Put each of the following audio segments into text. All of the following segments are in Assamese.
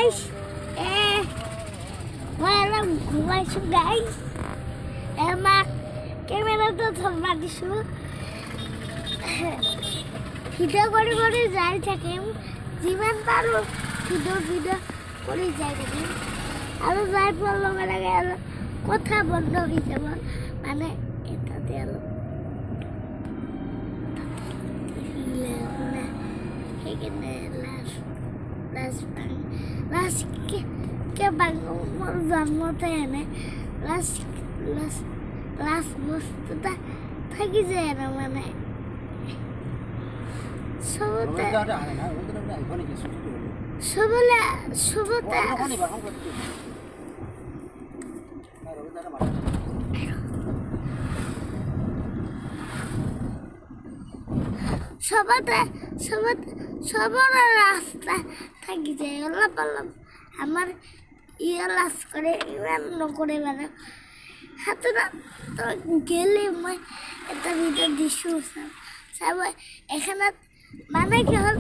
guys. Malam ঘুমাইছো guys. Emak camera তো ধরবা দিছো। ভিডিও করে যাই থাকিম। জীবন পারো ভিডিও করে যাই থাকিম। আর যাই পড়লো মানে গেল কথা বন্ধ হয়ে যাব মানে এটাতে এলো এখানে লাস্ট কে মোর জন্মতে এনে লাস্ট বস্তুটা থাকি যায় না মানে সবতে সবার রাস্তা থাকি যায় ওলা পারলাম আমার ইয়ে লাস করে ইমান নকরে মানে হাতে না তো গেলে মই এটা ভিডিও দিছো সব এখানে মানে কি হল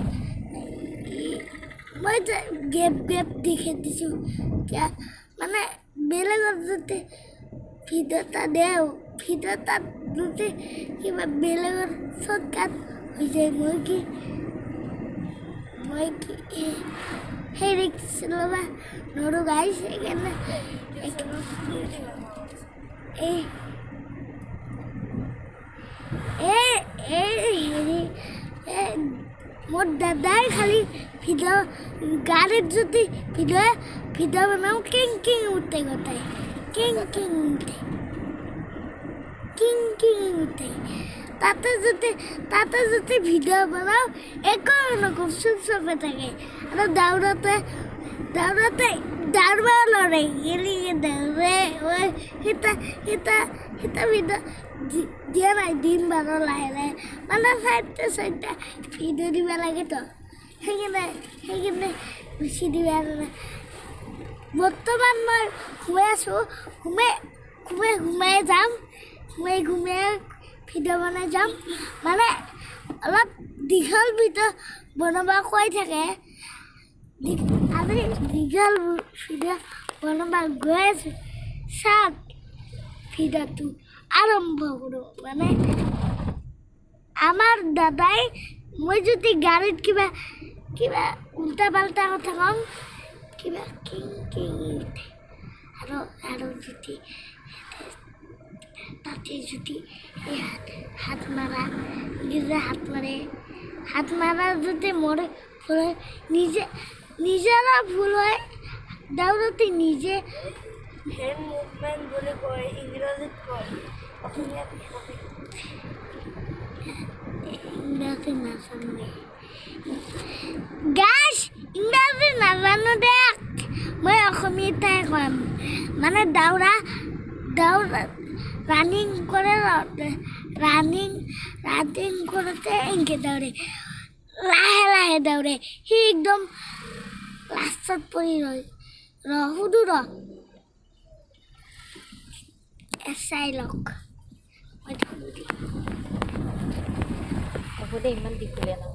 মই গেপ দেখে দিছো মানে বেলেগর যদি ভিডিওটা দেও ভিডিওটা যদি কিবা বেলেগর শর্টকাট হয়ে যায় মই কি hey Silva Noru guys again মোর দাদাই খালি ভিডিও গাড়ির যদি ভিডিও বানাও কিং উঠতে গোটাই কিং উঠতে তাতে যদি ভিডিও বানাও একো নকম চুপচাপে থাকে আর দাউড়বা লড়ে গেলি দাউড়ে ওই হিতা ভিডিও দিয়া নাই দিন বারো লাহে মানে সাইডটা ভিডিও দিব লাগে তো সেইকাৰণে বেছি দিব বৰ্তমান মই ঘুমাই আছোঁ ঘুমাই যাম ঘুমাই ভিডিও বনাই যাম মানে অলপ দীঘল ভিডিও বনাব কৈ থাকে আমি দীঘল ভিডিও বনাব গৈ আছোঁ চাওক ভিডিওটো আৰম্ভ কৰোঁ মানে আমাৰ দাদাই মই যদি গাড়ীত কিবা উল্টা পাল্টা কথা কওঁ কিবা কিং আৰু যদি তাতে যদি হাত মারা যদি মরে ভুল হয় নিজেরা ভুল হয় দাউড়াতে নিজে হ্যান্ড মুভমেন্ট বলে কয় ইংরেজিত কয় ইংরেজি নাজানে গাইস ইংরেজি নাজানো দেখ মই অসমীয়াতে কম মানে দাউৰা ৰানিং কৰতে এঁকে দৌড়ে লাহে দৌড়ে সি একদম লাষ্টত পৰি সুধো চাই লওক হ'ব দে ইমান দীঘলীয়া নহয়